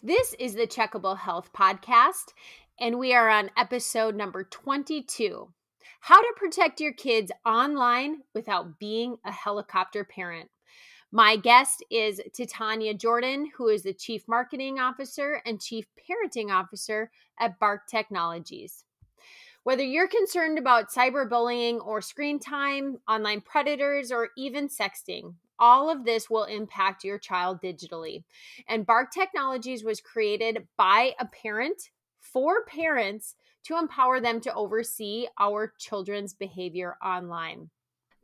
This is the Checkable Health Podcast, and we are on episode number 22, How to Protect Your Kids Online Without Being a Helicopter Parent. My guest is Titania Jordan, who is the Chief Marketing Officer and Chief Parenting Officer at Bark Technologies. Whether you're concerned about cyberbullying or screen time, online predators, or even sexting, all of this will impact your child digitally. And Bark Technologies was created by a parent for parents to empower them to oversee our children's behavior online.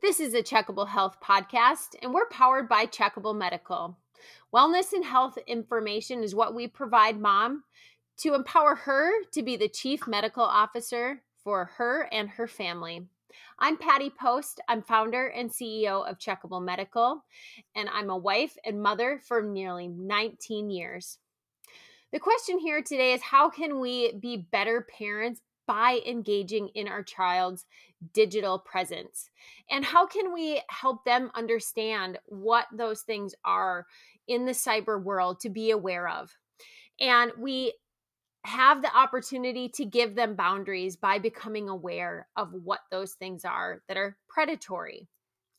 This is a Checkable Health Podcast, and we're powered by Checkable Medical. Wellness and health information is what we provide mom to empower her to be the chief medical officer for her and her family. I'm Patty Post. I'm founder and CEO of Checkable Medical, and I'm a wife and mother for nearly 19 years. The question here today is, how can we be better parents by engaging in our child's digital presence? And how can we help them understand what those things are in the cyber world to be aware of? And we have the opportunity to give them boundaries by becoming aware of what those things are that are predatory.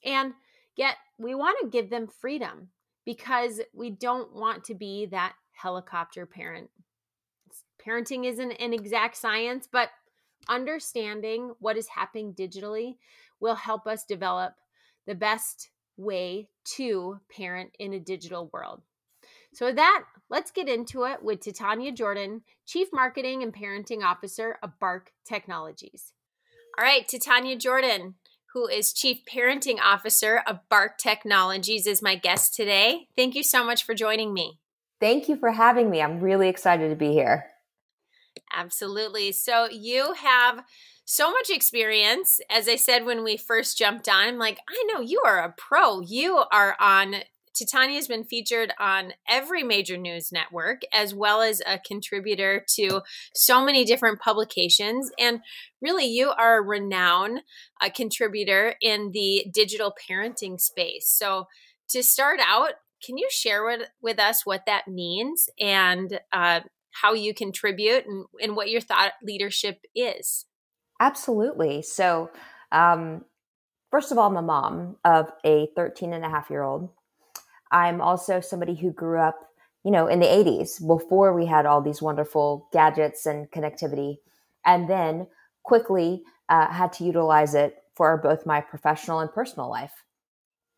And yet we want to give them freedom because we don't want to be that helicopter parent. Parenting isn't an exact science, but understanding what is happening digitally will help us develop the best way to parent in a digital world. So with that, let's get into it with Titania Jordan, Chief Marketing and Parenting Officer of Bark Technologies. All right, Titania Jordan, who is Chief Parenting Officer of Bark Technologies, is my guest today. Thank you so much for joining me. Thank you for having me. I'm really excited to be here. Absolutely. So you have so much experience. As I said when we first jumped on, I'm like, I know you are a pro. You are on Titania's been featured on every major news network, as well as a contributor to so many different publications. And really, you are a renowned contributor in the digital parenting space. So to start out, can you share with us what that means and how you contribute and what your thought leadership is? Absolutely. So first of all, I'm a mom of a 13-and-a-half-year-old. I'm also somebody who grew up, in the 80s before we had all these wonderful gadgets and connectivity, and then quickly had to utilize it for both my professional and personal life.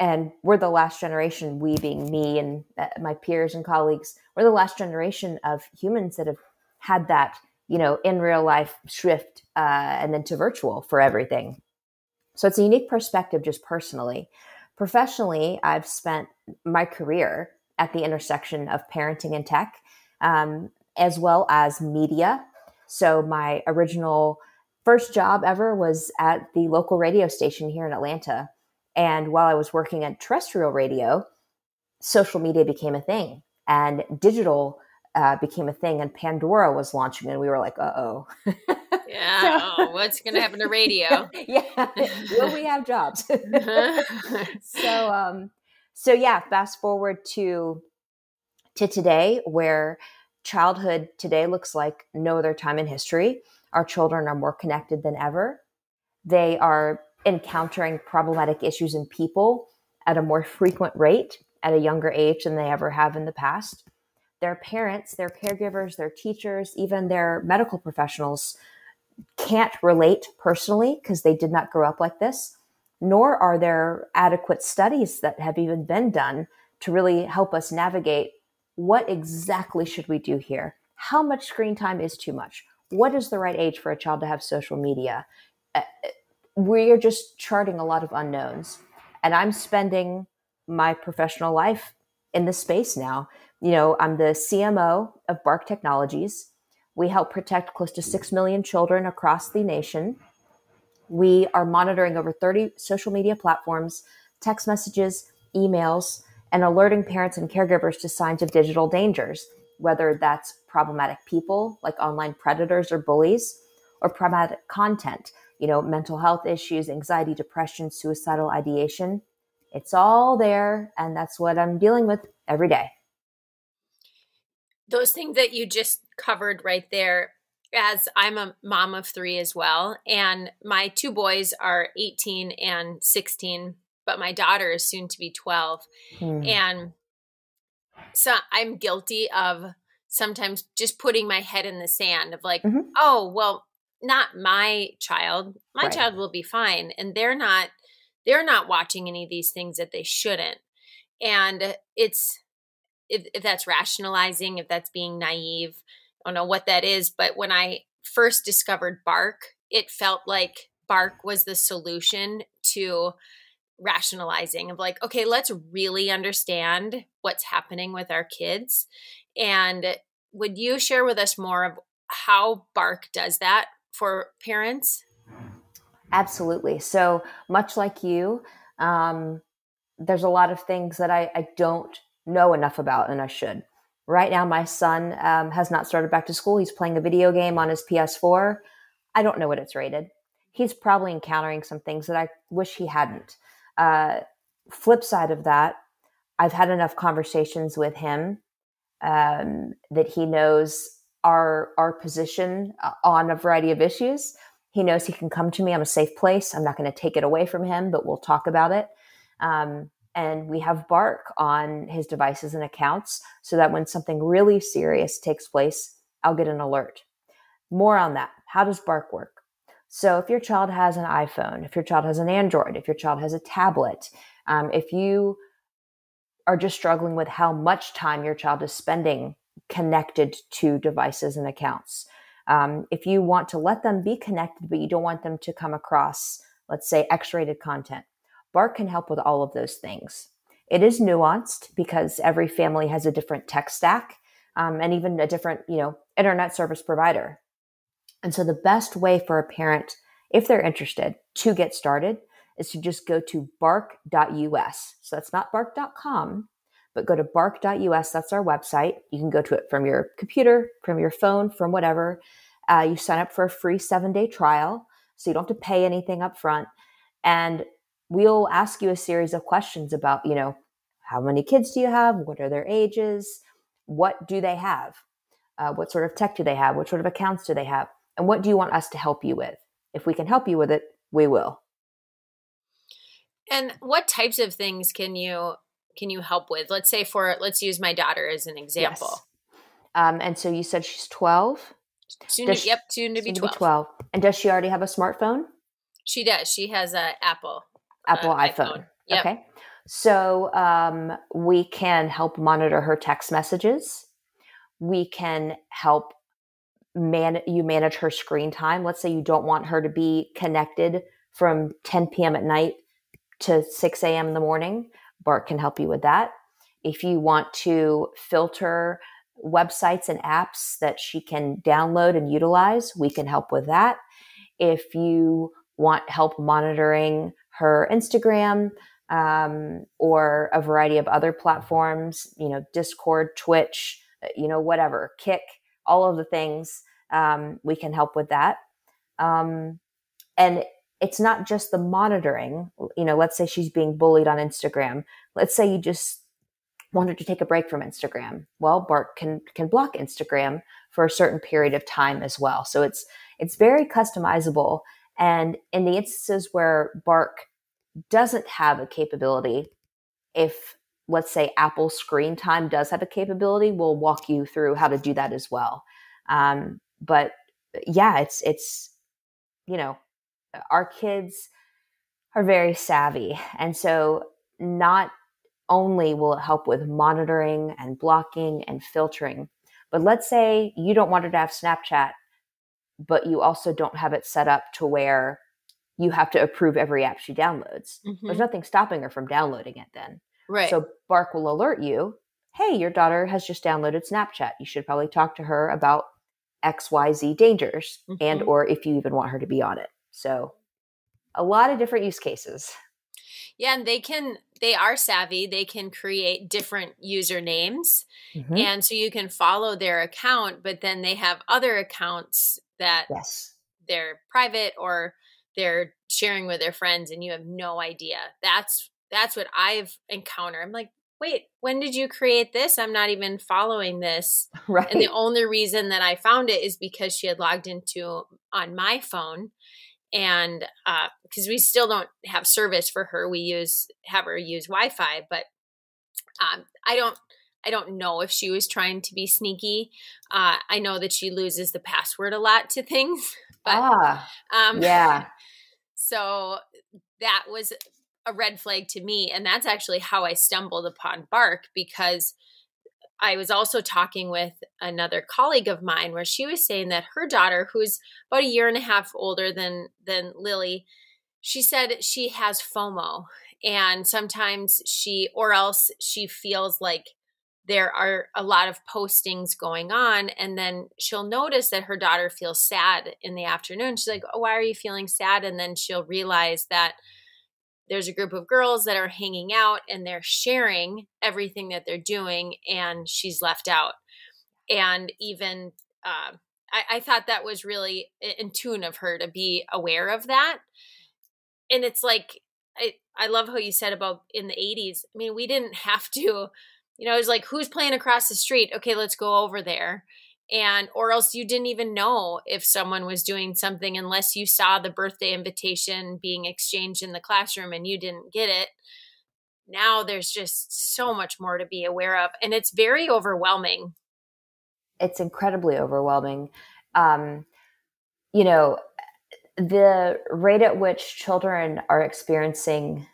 And we're the last generation, we being me and my peers and colleagues, we're the last generation of humans that have had that, in real life shift and then to virtual for everything. So it's a unique perspective just personally. Professionally, I've spent my career at the intersection of parenting and tech, as well as media. So my original first job ever was at the local radio station here in Atlanta. And while I was working at terrestrial radio, social media became a thing and digital became a thing, and Pandora was launching, and we were like, uh-oh. Yeah, what's going to happen to radio? Yeah, will we have jobs? So yeah, fast forward to today, where childhood today looks like no other time in history. Our children are more connected than ever. They are encountering problematic issues in people at a more frequent rate at a younger age than they ever have in the past. Their parents, their caregivers, their teachers, even their medical professionals can't relate personally because they did not grow up like this, nor are there adequate studies that have even been done to really help us navigate what exactly should we do here? How much screen time is too much? What is the right age for a child to have social media? We are just charting a lot of unknowns. And I'm spending my professional life in this space now. I'm the CMO of Bark Technologies. We help protect close to 6 million children across the nation. We are monitoring over 30 social media platforms, text messages, emails, and alerting parents and caregivers to signs of digital dangers, whether that's problematic people like online predators or bullies, or problematic content, mental health issues, anxiety, depression, suicidal ideation. It's all there, and that's what I'm dealing with every day. those things that you just covered right there, as I'm a mom of 3 as well, and my 2 boys are 18 and 16, but my daughter is soon to be 12. And so I'm guilty of sometimes just putting my head in the sand of like, oh, well, not my child. My Right. child will be fine. And they're not watching any of these things that they shouldn't. And it's, if that's rationalizing, if that's being naive, I don't know what that is. But when I first discovered Bark, it felt like Bark was the solution to rationalizing of like, okay, let's really understand what's happening with our kids. And would you share with us more of how Bark does that for parents? Absolutely. So much like you, there's a lot of things that I don't know enough about, and I should. Right now, my son has not started back to school. He's playing a video game on his PS4. I don't know what it's rated. He's probably encountering some things that I wish he hadn't. Flip side of that, I've had enough conversations with him that he knows our position on a variety of issues. He knows he can come to me. I'm a safe place. I'm not going to take it away from him, but we'll talk about it. And we have Bark on his devices and accounts so that when something really serious takes place, I'll get an alert. More on that. How does Bark work? So if your child has an iPhone, if your child has an Android, if your child has a tablet, if you are just struggling with how much time your child is spending connected to devices and accounts, if you want to let them be connected, but you don't want them to come across, let's say, X-rated content, Bark can help with all of those things. It is nuanced because every family has a different tech stack and even a different, internet service provider. And so the best way for a parent, if they're interested, to get started is to just go to bark.us. So that's not bark.com, but go to bark.us. That's our website. You can go to it from your computer, from your phone, from whatever. You sign up for a free 7-day trial, so you don't have to pay anything up front. And we'll ask you a series of questions about, how many kids do you have? What are their ages? What do they have? What sort of tech do they have? What sort of accounts do they have? And what do you want us to help you with? If we can help you with it, we will. And what types of things can you help with? Let's use my daughter as an example. Yes. And so you said she's 12? Soon to be 12. And does she already have a smartphone? She does. She has an Apple iPhone. Yep. Okay. So we can help monitor her text messages. We can help manage her screen time. Let's say you don't want her to be connected from 10 p.m. at night to 6 a.m. in the morning. Bark can help you with that. If you want to filter websites and apps that she can download and utilize, we can help with that. If you want help monitoring her Instagram or a variety of other platforms, Discord, Twitch, whatever, Kick, all of the things, we can help with that. And it's not just the monitoring. Let's say she's being bullied on Instagram. Let's say you just wanted to take a break from Instagram. Well, Bark can block Instagram for a certain period of time as well. So it's very customizable. And in the instances where Bark doesn't have a capability, if let's say Apple Screen Time does have a capability, we'll walk you through how to do that as well. But yeah, it's our kids are very savvy. And so not only will it help with monitoring and blocking and filtering, but let's say you don't want her to have Snapchat, but you also don't have it set up to where you have to approve every app she downloads. Mm-hmm. There's nothing stopping her from downloading it then. Right. So Bark will alert you, hey, your daughter has just downloaded Snapchat. You should probably talk to her about XYZ dangers and or if you even want her to be on it. So a lot of different use cases. Yeah, and they are savvy. They can create different usernames. Mm-hmm. And so you can follow their account, but then they have other accounts that they're private or they're sharing with their friends and you have no idea. That's what I've encountered. I'm like, wait, when did you create this? I'm not even following this. Right. And the only reason that I found it is because she had logged into on my phone. And because we still don't have service for her, we have her use Wi-Fi, but I don't know if she was trying to be sneaky. I know that she loses the password a lot to things, but yeah. So that was a red flag to me. And that's actually how I stumbled upon Bark, because I was also talking with another colleague of mine where she was saying that her daughter, who's about a year and a half older than Lily, she said she has FOMO, and sometimes or else she feels like there are a lot of postings going on, and then she'll notice that her daughter feels sad in the afternoon. She's like, oh, why are you feeling sad? And then she'll realize that there's a group of girls that are hanging out and they're sharing everything that they're doing, and she's left out. And even I thought that was really in tune of her to be aware of that. And it's like, I love how you said about in the 80s. I mean, we didn't have to, it was like, who's playing across the street? Okay, let's go over there. Or else you didn't even know if someone was doing something unless you saw the birthday invitation being exchanged in the classroom and you didn't get it. Now there's just so much more to be aware of, and it's very overwhelming. It's incredibly overwhelming. The rate at which children are experiencing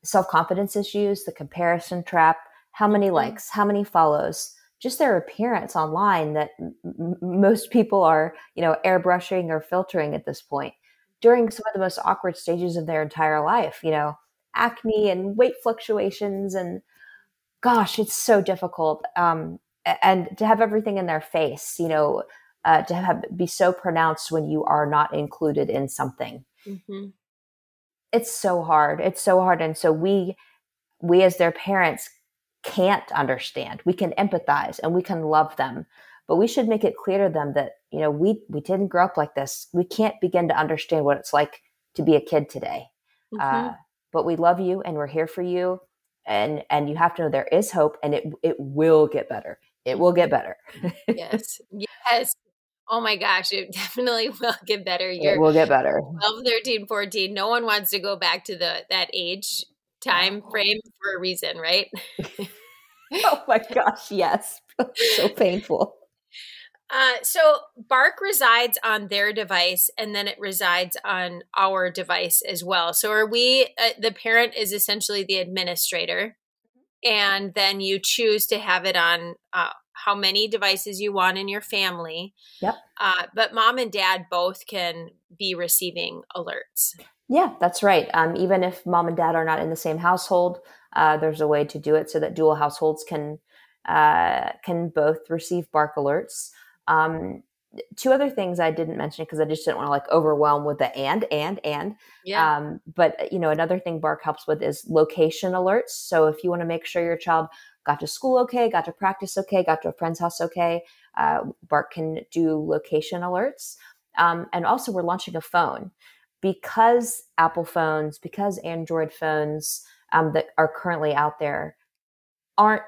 self-confidence issues, the comparison trap, how many likes, how many follows, just their appearance online that most people are, airbrushing or filtering at this point during some of the most awkward stages of their entire life, acne and weight fluctuations. And gosh, it's so difficult. And to have everything in their face, to be so pronounced when you are not included in something. Mm-hmm. It's so hard. It's so hard. And so we as their parents can't understand. We can empathize and we can love them, but we should make it clear to them that, we didn't grow up like this. We can't begin to understand what it's like to be a kid today. Mm-hmm. But we love you and we're here for you. And you have to know there is hope, and it will get better. It will get better. Yes. Yes. Oh my gosh, it definitely will get better. It will get better. 12, 13, 14. No one wants to go back to that age time frame for a reason, right? Oh my gosh, yes. So painful. So Bark resides on their device, and then it resides on our device as well. So are we, the parent is essentially the administrator, and then you choose to have it on how many devices you want in your family. Yep. But mom and dad both can be receiving alerts. Yeah, that's right. Even if mom and dad are not in the same household, there's a way to do it so that dual households can both receive Bark alerts. Two other things I didn't mention because I just didn't want to overwhelm with the and. Yeah. But another thing Bark helps with is location alerts. So if you want to make sure your child got to school okay, got to practice okay, got to a friend's house okay, Bark can do location alerts. And also we're launching a phone because Apple phones, because Android phones that are currently out there aren't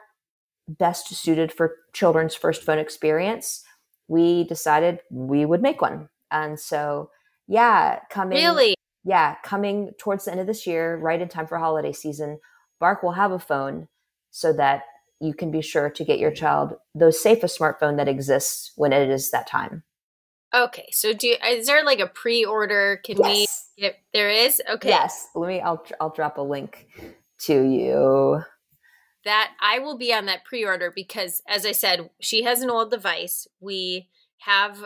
best suited for children's first phone experience. We decided we would make one. And so, coming towards the end of this year, right in time for holiday season, Bark will have a phone so that you can be sure to get your child the safest smartphone that exists when it is that time. Okay. So is there a pre-order? There is? Okay. Yes. I'll drop a link to you. That I will be on that pre-order because, as I said, she has an old device. We have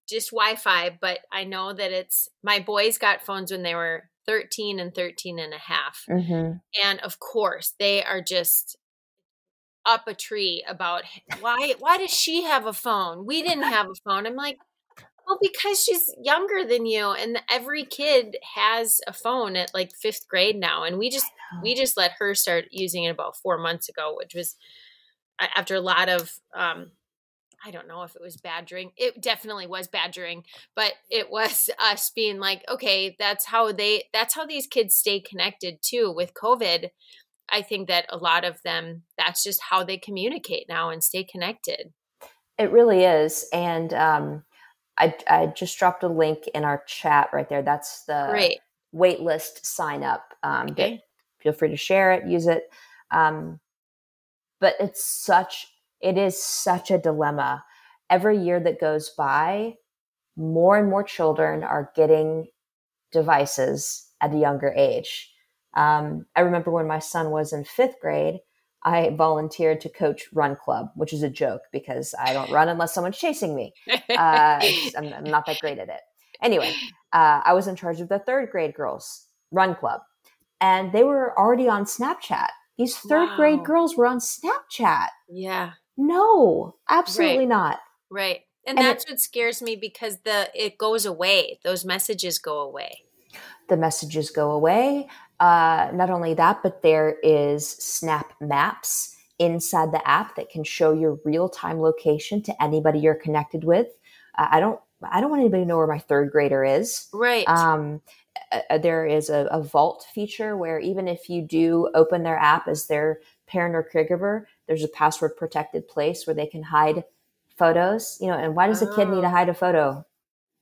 just Wi-Fi, but I know that my boys got phones when they were 13 and 13 and a half. Mm-hmm. And of course, they are just up a tree about why does she have a phone? We didn't have a phone. I'm like, well, because she's younger than you, and every kid has a phone at 5th grade now. And we just let her start using it about 4 months ago, which was after a lot of I don't know if it was badgering. It definitely was badgering, but it was us being like, okay, that's how these kids stay connected too with COVID. I think that a lot of them, that's just how they communicate now and stay connected. It really is. And I just dropped a link in our chat right there. That's the Great. waitlist sign up. Okay. Feel free to share it, use it. But it is such a dilemma. Every year that goes by, more and more children are getting devices at a younger age. I remember when my son was in 5th grade, I volunteered to coach run club, which is a joke because I don't run unless someone's chasing me. I'm not that great at it. Anyway, I was in charge of the 3rd grade girls run club, and they were already on Snapchat. These 3rd grade girls were on Snapchat. Yeah. No, absolutely not. Right. And that's what scares me because it goes away. Those messages go away. The messages go away. Not only that, but there is Snap Maps inside the app that can show your real-time location to anybody you're connected with. I don't want anybody to know where my 3rd grader is. Right. There is a vault feature where even if you do open their app as their parent or caregiver, there's a password protected place where they can hide photos. And why does a kid need to hide a photo?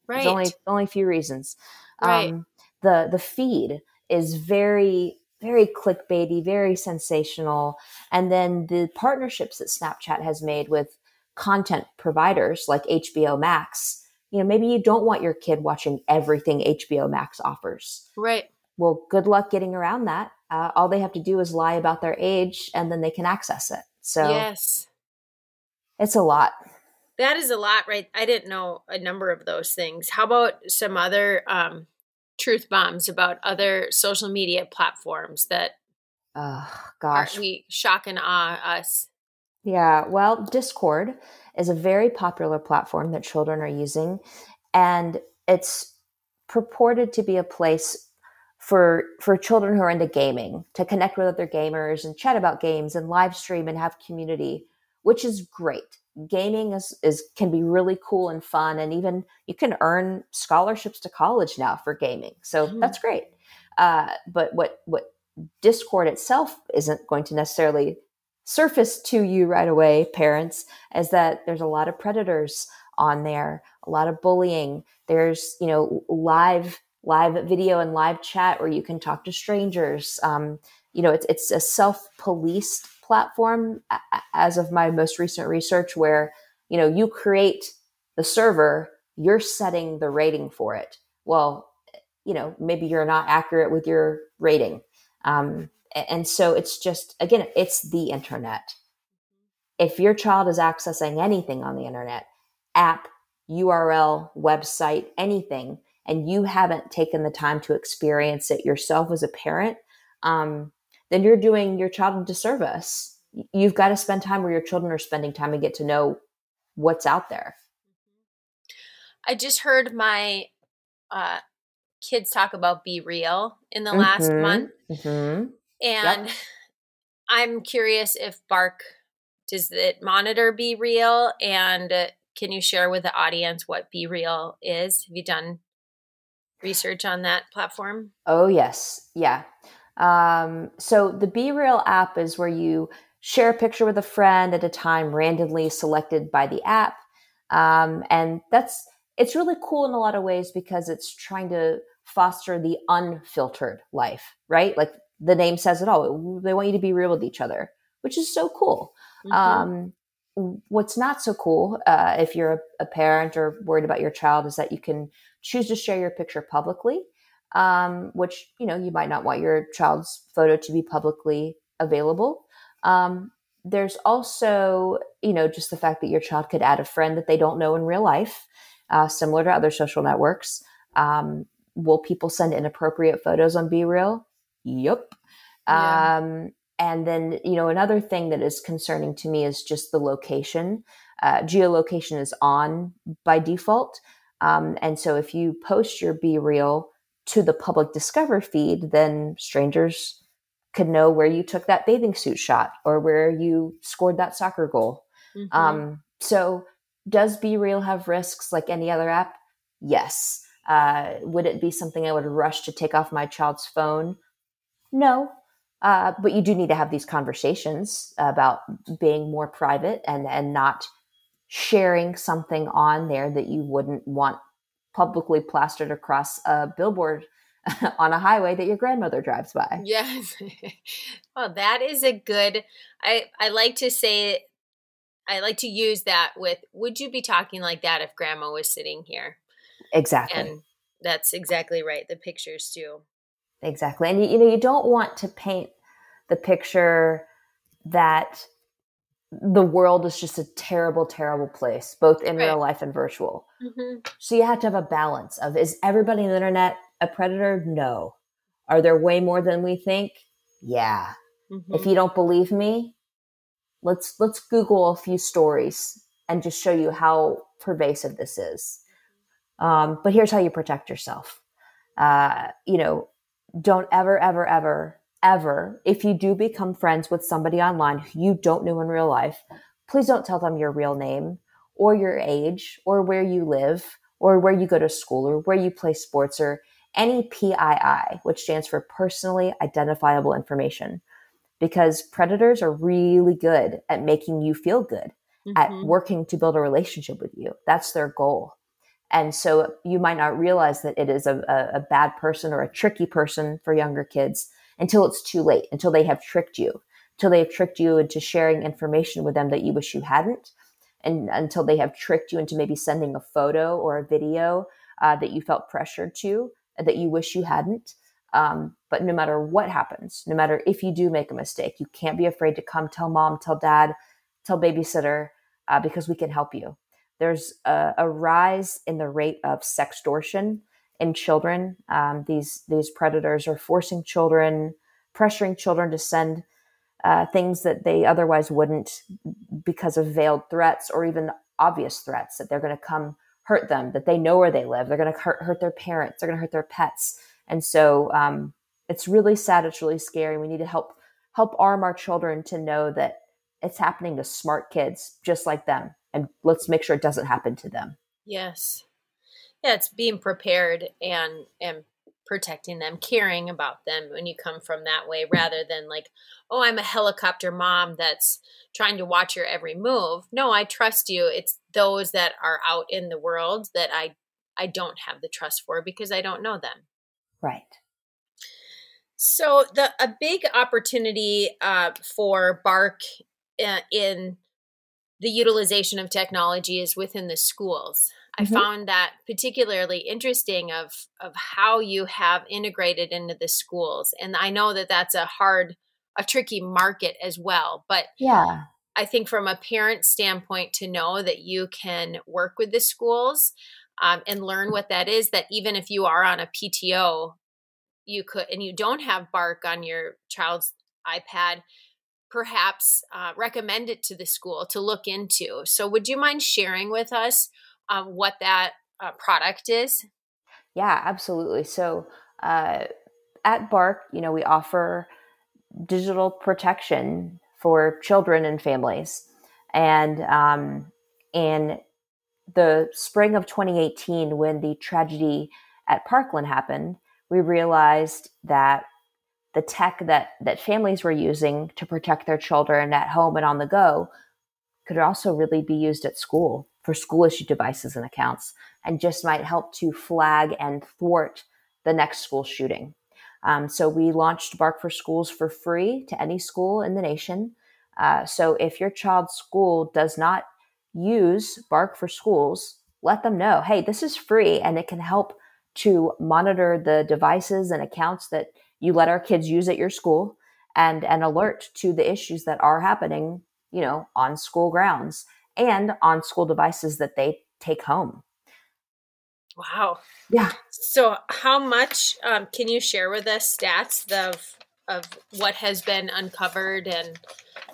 Right. There's only a few reasons. Right. The feed is very, very clickbaity, very sensational. And then the partnerships that Snapchat has made with content providers like HBO Max, maybe you don't want your kid watching everything HBO Max offers. Right. Well, good luck getting around that. All they have to do is lie about their age and then they can access it. So yes, it's a lot. That is a lot, right? I didn't know a number of those things. How about some other truth bombs about other social media platforms that we shock and awe us? Yeah, well, Discord is a very popular platform that children are using, and it's purported to be a place for children who are into gaming to connect with other gamers and chat about games and live stream and have community, which is great. Gaming can be really cool and fun, and even you can earn scholarships to college now for gaming. So that's great. But what Discord itself isn't going to necessarily surface to you right away, parents, is that there's a lot of predators on there, a lot of bullying. There's live video and live chat where you can talk to strangers. It's a self-policed platform as of my most recent research, where you create the server, you're setting the rating for it. Well, maybe you're not accurate with your rating, and so it's just, again, it's the internet. If your child is accessing anything on the internet, app, URL, website, anything, and you haven't taken the time to experience it yourself as a parent, then you're doing your child a disservice. You've got to spend time where your children are spending time and get to know what's out there. I just heard my kids talk about Be Real in the last month. Mm-hmm. And yep. I'm curious if Bark, does it monitor Be Real? And can you share with the audience what Be Real is? Have you done research on that platform? Oh, yes. Yeah. So the Be Real app is where you share a picture with a friend at a time randomly selected by the app. And it's really cool in a lot of ways because it's trying to foster the unfiltered life, right? Like the name says it all. They want you to be real with each other, which is so cool. Mm-hmm. What's not so cool, if you're a parent or worried about your child, is that you can choose to share your picture publicly, which, you might not want your child's photo to be publicly available. There's also, just the fact that your child could add a friend that they don't know in real life, similar to other social networks. Will people send inappropriate photos on Be Real? Yep. Yeah. And then, another thing that is concerning to me is just the location. Geolocation is on by default. And so if you post your Be Real to the public discover feed, then strangers could know where you took that bathing suit shot or where you scored that soccer goal. Mm-hmm. So Does Be Real have risks like any other app? Yes. Would it be something I would rush to take off my child's phone? No. But you do need to have these conversations about being more private and not sharing something on there that you wouldn't want publicly plastered across a billboard on a highway that your grandmother drives by. Yes. Well, that is a good, I like to say, I like to use that with, would you be talking like that if grandma was sitting here? Exactly. And that's exactly right. The pictures too. Exactly. And you don't want to paint the picture that the world is just a terrible, terrible place, both in real life and virtual. Mm-hmm. So you have to have a balance of, is everybody on the internet a predator? No. Are there way more than we think? Yeah. Mm-hmm. If you don't believe me, let's Google a few stories and just show you how pervasive this is. But here's how you protect yourself. Don't ever, if you do become friends with somebody online who you don't know in real life, please don't tell them your real name or your age or where you live or where you go to school or where you play sports or any PII, which stands for personally identifiable information, because predators are really good at making you feel good, at working to build a relationship with you. That's their goal. And so you might not realize that it is a bad person or a tricky person for younger kids until it's too late, until they have tricked you, into sharing information with them that you wish you hadn't, and until they have tricked you into maybe sending a photo or a video that you felt pressured to, that you wish you hadn't. But no matter what happens, no matter if you do make a mistake, you can't be afraid to come tell mom, tell dad, tell babysitter, because we can help you. There's a rise in the rate of sextortion in children. These predators are forcing children, pressuring children to send things that they otherwise wouldn't, because of veiled threats or even obvious threats that they're going to come hurt them, that they know where they live. They're going to hurt their parents. They're going to hurt their pets. And so it's really sad. It's really scary. We need to help arm our children to know that it's happening to smart kids just like them. And let's make sure it doesn't happen to them. Yes. Yeah, it's being prepared and protecting them, caring about them when you come from that way, rather than like, oh, I'm a helicopter mom that's trying to watch your every move. No, I trust you. It's those that are out in the world that I don't have the trust for because I don't know them. Right. So a big opportunity for Bark in the utilization of technology is within the schools. I found that particularly interesting of how you have integrated into the schools. And I know that that's a tricky market as well. But yeah, I think from a parent standpoint, to know that you can work with the schools and learn what that is, that even if you are on a PTO, you could, and you don't have Bark on your child's iPad, perhaps recommend it to the school to look into. So would you mind sharing with us what that product is? Yeah, absolutely. So at Bark, we offer digital protection for children and families. And in the spring of 2018, when the tragedy at Parkland happened, we realized that the tech that families were using to protect their children at home and on the go could also really be used at school for school issued devices and accounts, and just might help to flag and thwart the next school shooting. So we launched Bark for Schools for free to any school in the nation. So if your child's school does not use Bark for Schools, let them know, hey, this is free and it can help to monitor the devices and accounts that you let our kids use at your school, and alert to the issues that are happening, on school grounds and on school devices that they take home. Wow. Yeah. So how much can you share with us stats of what has been uncovered, and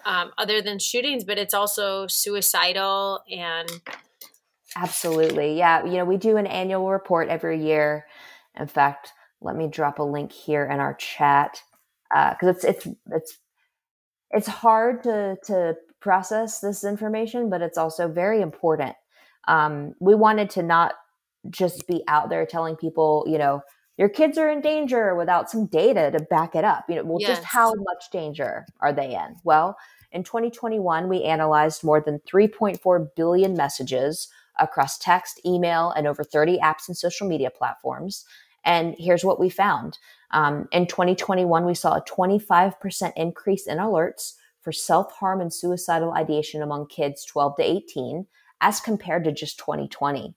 other than shootings, but it's also suicidal and... Absolutely. Yeah. We do an annual report every year. In fact, let me drop a link here in our chat, because it's hard to process this information, but it's also very important. We wanted to not just be out there telling people, your kids are in danger without some data to back it up. Just how much danger are they in? Well, in 2021, we analyzed more than 3.4 billion messages across text, email, and over 30 apps and social media platforms. And here's what we found. In 2021, we saw a 25% increase in alerts for self-harm and suicidal ideation among kids 12 to 18 as compared to just 2020.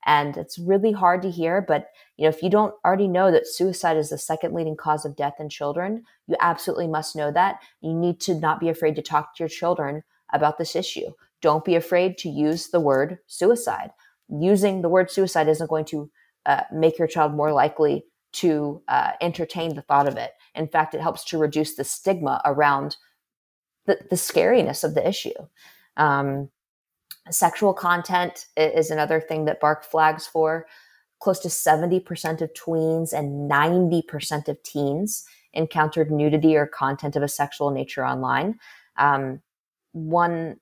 And it's really hard to hear, but if you don't already know that suicide is the second leading cause of death in children, you absolutely must know that. You need to not be afraid to talk to your children about this issue. Don't be afraid to use the word suicide. Using the word suicide isn't going to make your child more likely to entertain the thought of it. In fact, it helps to reduce the stigma around the scariness of the issue. Sexual content is another thing that BARC flags for. Close to 70% of tweens and 90% of teens encountered nudity or content of a sexual nature online. One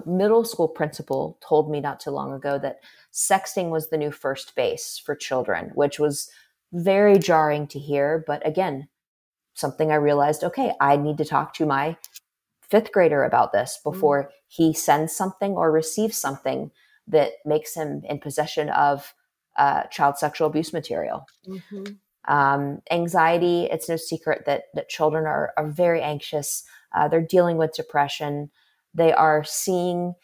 middle school principal told me not too long ago that sexting was the new first base for children, which was very jarring to hear. But again, something I realized, okay, I need to talk to my fifth grader about this before he sends something or receives something that makes him in possession of child sexual abuse material. Anxiety, it's no secret that children are very anxious. They're dealing with depression. They are seeing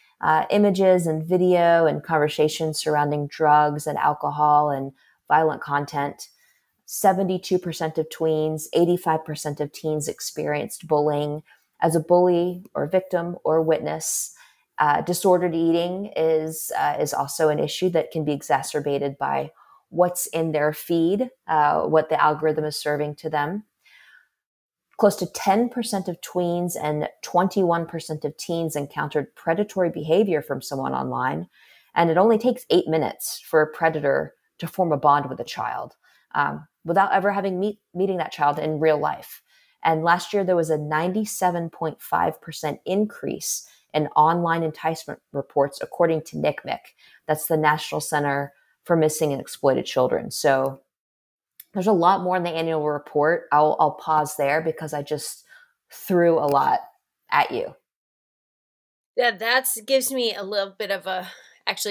images and video and conversations surrounding drugs and alcohol and violent content. 72% of tweens, 85% of teens experienced bullying. As a bully or victim or witness, disordered eating is also an issue that can be exacerbated by what's in their feed, what the algorithm is serving to them. Close to 10% of tweens and 21% of teens encountered predatory behavior from someone online. And it only takes 8 minutes for a predator to form a bond with a child without ever having meeting that child in real life. And last year, there was a 97.5% increase in online enticement reports, according to NCMEC. That's the National Center for Missing and Exploited Children. So there's a lot more in the annual report. I'll pause there because I just threw a lot at you. Yeah, that gives me a little bit of a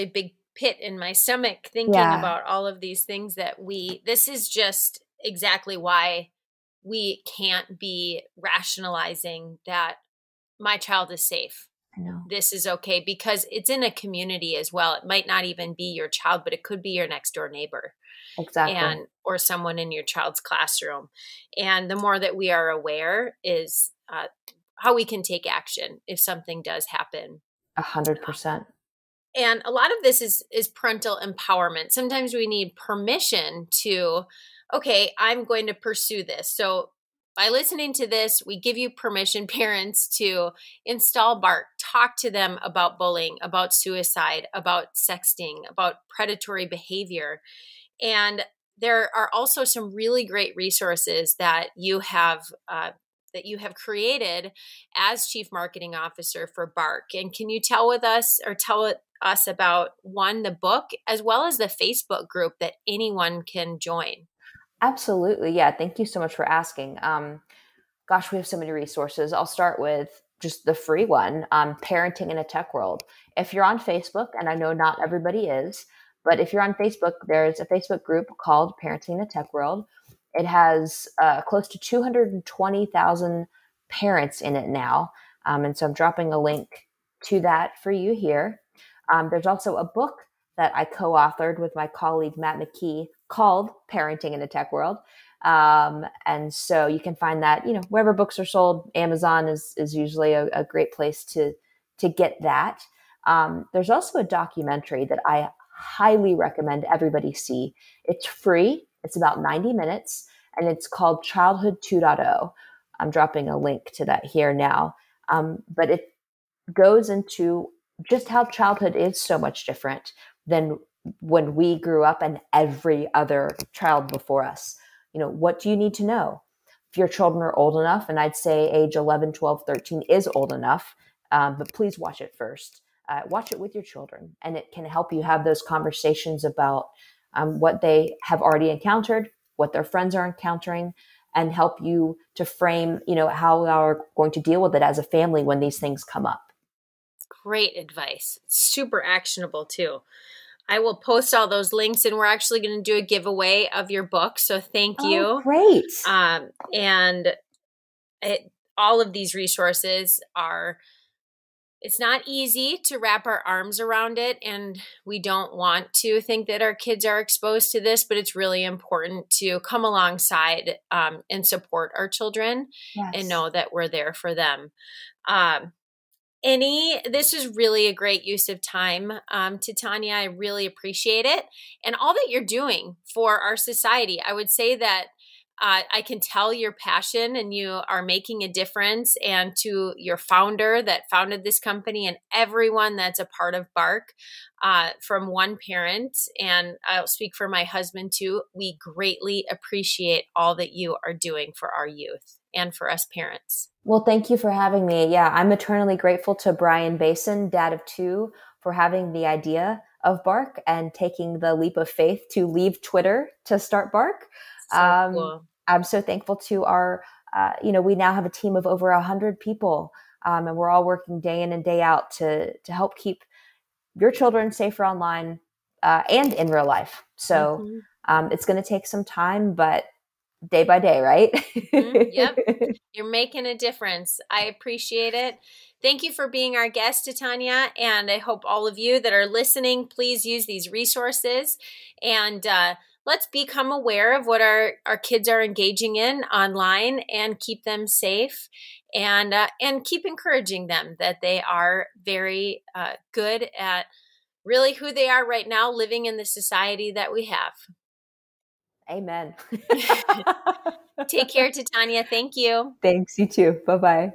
big pit in my stomach thinking about all of these things that this is just exactly why we can't be rationalizing that my child is safe. I know. This is okay, because it's in a community as well. It might not even be your child, but it could be your next door neighbor. Exactly. Or someone in your child's classroom. And the more that we are aware is how we can take action if something does happen. 100%. And a lot of this is parental empowerment. Sometimes we need permission to, okay, I'm going to pursue this. So by listening to this, we give you permission, parents, to install BARC, talk to them about bullying, about suicide, about sexting, about predatory behavior. And there are also some really great resources that you have created as Chief Marketing Officer for BARC. And can you tell us about the book, as well as the Facebook group that anyone can join? Absolutely. Yeah. Thank you so much for asking. Gosh, we have so many resources. I'll start with just the free one, Parenting in a Tech World. If you're on Facebook, and I know not everybody is, but if you're on Facebook, there's a Facebook group called Parenting in a Tech World. It has close to 220,000 parents in it now. And so I'm dropping a link to that for you here. There's also a book that I co-authored with my colleague, Matt McKee, called Parenting in a Tech World. And so you can find that, wherever books are sold. Amazon is usually a great place to get that. There's also a documentary that I highly recommend everybody see. It's free. It's about 90 minutes, and it's called Childhood 2.0. I'm dropping a link to that here now. But it goes into just how childhood is so much different than when we grew up and every other child before us. What do you need to know? If your children are old enough, and I'd say age 11, 12, 13 is old enough, but please watch it first. watch it with your children, and it can help you have those conversations about what they have already encountered, what their friends are encountering, and help you to frame, how we are going to deal with it as a family when these things come up. Great advice. Super actionable too. I will post all those links, and we're actually going to do a giveaway of your book. So thank you. Oh, great. And all of these resources it's not easy to wrap our arms around it. And we don't want to think that our kids are exposed to this, but it's really important to come alongside and support our children. Yes. And know that we're there for them. This is really a great use of time. To Tanya, I really appreciate it. And all that you're doing for our society. I would say that I can tell your passion, and you are making a difference. And to your founder that founded this company, and everyone that's a part of Bark, from one parent, and I'll speak for my husband too, we greatly appreciate all that you are doing for our youth and for us parents. Well, thank you for having me. Yeah, I'm eternally grateful to Brian Basin, dad of two, for having the idea of Bark and taking the leap of faith to leave Twitter to start Bark. So cool. I'm so thankful to our, we now have a team of over 100 people, and we're all working day in and day out to help keep your children safer online and in real life. So it's going to take some time, but day by day, right? Yep. You're making a difference. I appreciate it. Thank you for being our guest, Tanya. And I hope all of you that are listening, please use these resources, and let's become aware of what our kids are engaging in online, and keep them safe, and keep encouraging them that they are very good at really who they are right now, living in the society that we have. Amen. Take care, Tanya. Thank you. Thanks. You too. Bye-bye.